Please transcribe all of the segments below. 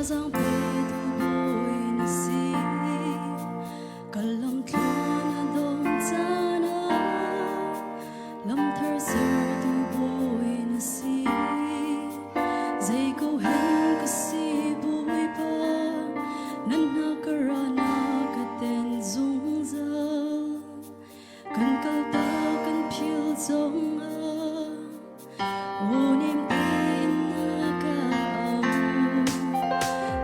giang bê thu bôi na si kalam thana dom chana lam thar sir thu bôi na si dây câu hen ka si bôi pa nan na karana ka ten zung za kan kal ta kan phil zong a onim in na ka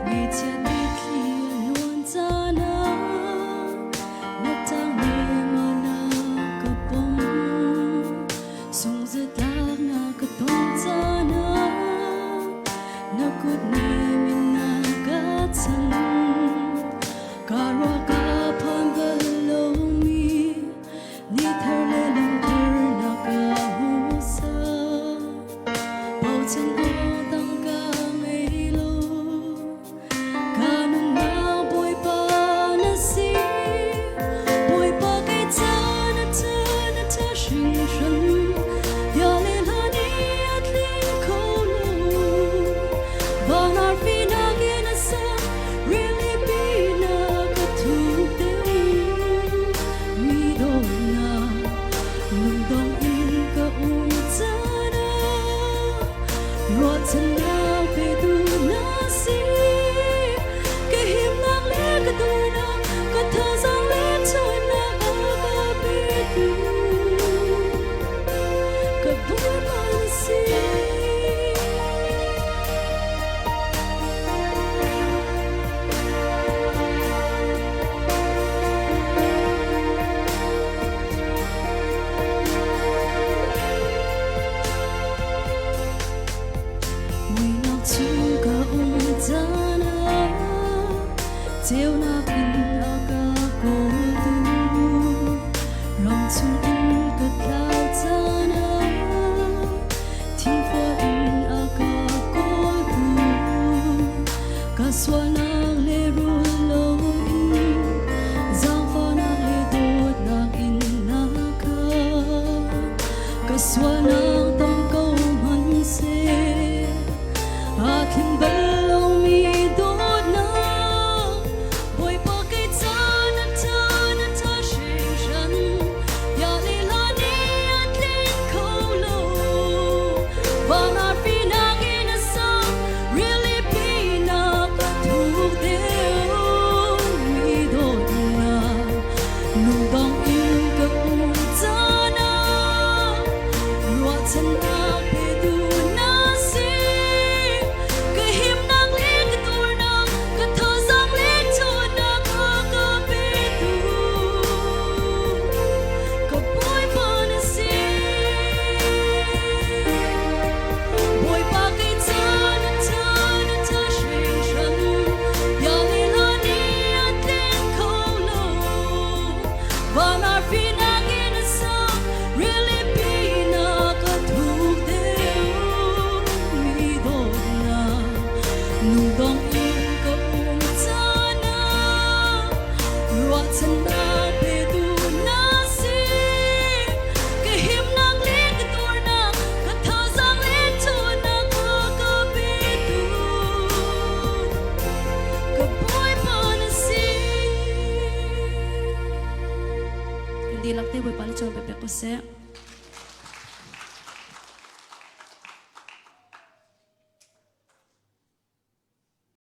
ni chia đi khi luôn chana na tang ne ma na ka pom sung za ta na ka tom chana na kut ne min na ka chan ka ro ka pham ba lo mi ni thar le lam thar na ka hu sa bao chen o tang ka ngai lo ka nun na boy pa na si boy pa kai cha na cha shin shan ya le la ni at lin ko lo ba na fi na ge na sa really be na ka tu te mi do na nung dong in ka cha na ro chen na pe tu na si ke him na le ka tu na ka tha sang le choi na ka pe tu ka bu ma si mùi nọc chung ka chana chiều na pin a ka ko tu rong chung in ka thao chana thiên phô in a ka ko tu ka swa na le ru lo in giang pha na le dot na in na ka swa na tam câu man se a thin bal lo mi dot na boy pa kai cha na cha shin shan ya le la ni at lin ko lo ba na fi na ge na sa really be na ka tu de mi dot na nu dong in ka cha na ro chen na pe tu na si ka him nang le ka tur na ka tha sang le cho na ka pe tu ka boy pa na si boy pa kai cha na shin shan ya le la ni at lin ko lo ba na fi na ge na sa really be na ka tu de mi do na nu dong in ka cha na ro chen na pe tu na si ke him nang le ka tur na ka tha sang le cho na ka pe tu ka boy pa na si hindi lang te boy pa na cho pe ko se